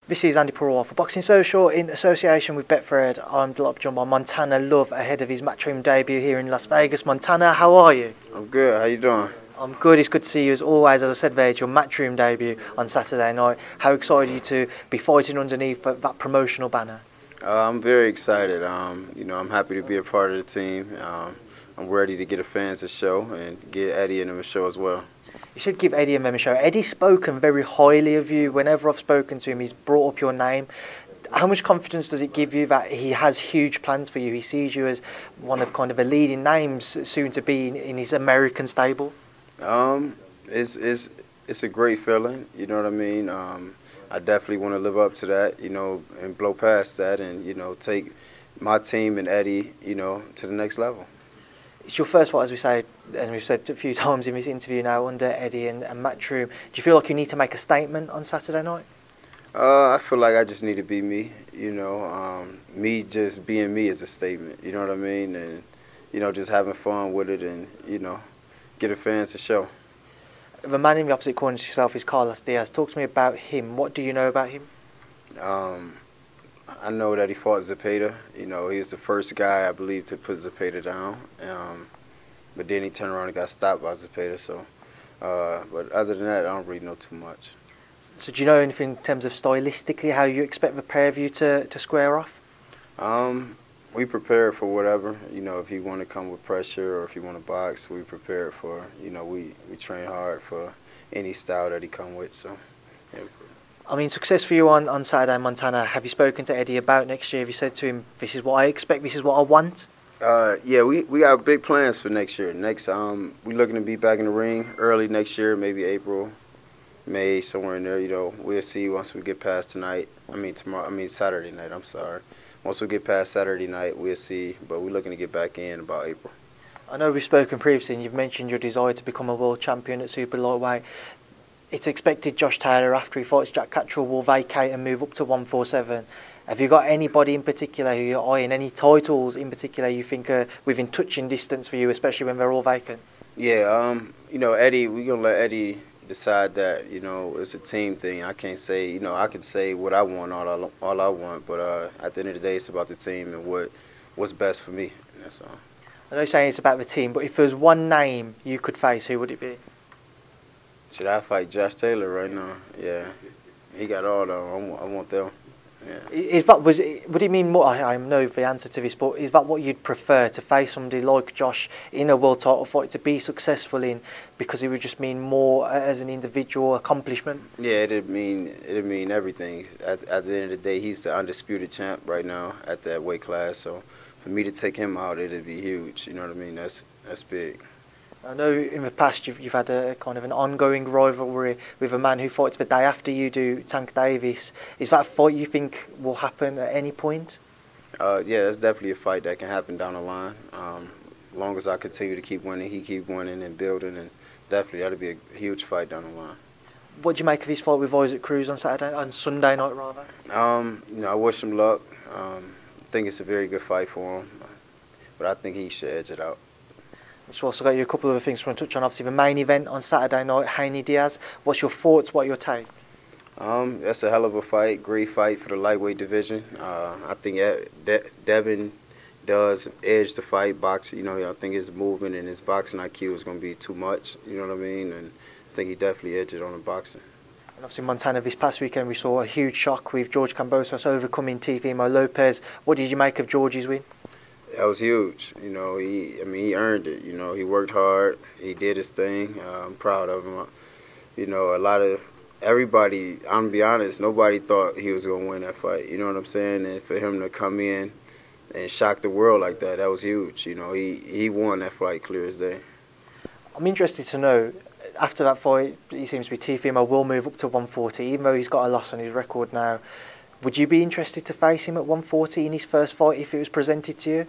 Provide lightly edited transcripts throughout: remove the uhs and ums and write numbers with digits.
This is Andi Purewal for Boxing Social in association with Betfred. I'm delighted joined by Montana Love ahead of his Matchroom debut here in Las Vegas. Montana, how are you? I'm good. How you doing? I'm good. It's good to see you as always. As I said there, it's your Matchroom debut on Saturday night. How excited are you to be fighting underneath that promotional banner? I'm very excited. I'm happy to be a part of the team. I'm ready to get the fans a show and get Eddie and them a show as well. You should give Eddie and them a show. Eddie's spoken very highly of you. Whenever I've spoken to him, he's brought up your name. How much confidence does it give you that he has huge plans for you? He sees you as one of kind of the leading names soon to be in his American stable. It's a great feeling. You know what I mean? I definitely want to live up to that. And blow past that, and take my team and Eddie, to the next level. It's your first fight, as we say, and we've said a few times in this interview now, under Eddie and Matchroom. Do you feel like you need to make a statement on Saturday night? I feel like I just need to be me. Me just being me is a statement. You know what I mean? And just having fun with it, and get the fans a show. The man in the opposite corner to yourself is Carlos Diaz. Talk to me about him. What do you know about him? I know that he fought Zepeda. He was the first guy, I believe, to put Zepeda down. But then he turned around and got stopped by Zepeda. So, but other than that, I don't really know too much. So do you know anything in terms of stylistically how you expect the pair of you to square off? We prepare for whatever. If he want to come with pressure or if he want to box, we prepare for. We train hard for any style that he come with. So. Yeah. I mean, success for you on Saturday, Montana. Have you spoken to Eddie about next year? Have you said to him, this is what I expect, this is what I want? Yeah, we got big plans for next year. We're looking to be back in the ring early next year, maybe April, May, somewhere in there. We'll see once we get past Saturday night, I'm sorry. Once we get past Saturday night, we'll see. But we're looking to get back in about April. I know we've spoken previously and you've mentioned your desire to become a world champion at super lightweight. It's expected Josh Taylor, after he fights Jack Catterall, will vacate and move up to 147. Have you got anybody in particular who you're eyeing, any titles in particular you think are within touching distance for you, especially when they're all vacant? Yeah, Eddie, we're going to let Eddie decide that. It's a team thing. I can't say, I can say what I want, all I want, but at the end of the day, it's about the team and what's best for me. That's all. I know you're saying it's about the team, but if there's one name you could face, who would it be? Should I fight Josh Taylor right now? Yeah, he got all them. I want them. Yeah. Would it mean more? I know the answer to this, but is that what you'd prefer, to face somebody like Josh in a world title fight to be successful in, because it would just mean more as an individual accomplishment? Yeah, it'd mean everything. At the end of the day, he's the undisputed champ right now at that weight class. So for me to take him out, it'd be huge. You know what I mean? That's big. I know in the past you've had a kind of an ongoing rivalry with a man who fights the day after you do, Tank Davis. Is that a fight you think will happen at any point? Yeah, that's definitely a fight that can happen down the line. As long as I continue to keep winning, he keep winning and building, and definitely that'll be a huge fight down the line. What do you make of his fight with Isaac Cruz on Sunday night rather? I wish him luck. I think it's a very good fight for him, but I think he should edge it out. We've also got you a couple of other things to touch on. Obviously, the main event on Saturday night, Haney-Diaz. What's your thoughts? What your take? That's a hell of a fight. Great fight for the lightweight division. I think Devin does edge the fight. Boxing, I think his movement and his boxing IQ is going to be too much. You know what I mean? And I think he definitely edged it on the boxing. And obviously, Montana, this past weekend we saw a huge shock with George Kambosos overcoming Teofimo Lopez. What did you make of George's win? That was huge. He earned it. He worked hard. He did his thing. I'm proud of him. Everybody, I'm gonna be honest, nobody thought he was gonna win that fight. You know what I'm saying? And for him to come in and shock the world like that was huge. He won that fight clear as day. I'm interested to know, after that fight, he seems to be Teofimo will move up to 140, even though he's got a loss on his record now. Would you be interested to face him at 140 in his first fight if it was presented to you?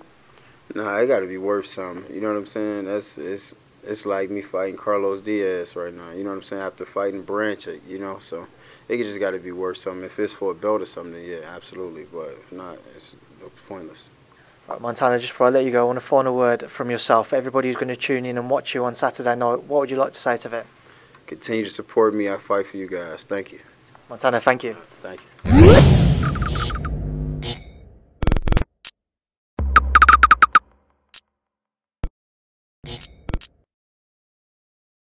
Nah, it got to be worth something. You know what I'm saying? It's like me fighting Carlos Diaz right now. You know what I'm saying? After fighting Branchik, so it just got to be worth something. If it's for a belt or something, yeah, absolutely. But if not, it's pointless. Right, Montana, just before I let you go, I want a final word from yourself. Everybody who's going to tune in and watch you on Saturday night, what would you like to say to them? Continue to support me. I fight for you guys. Thank you. Montana, thank you. Thank you.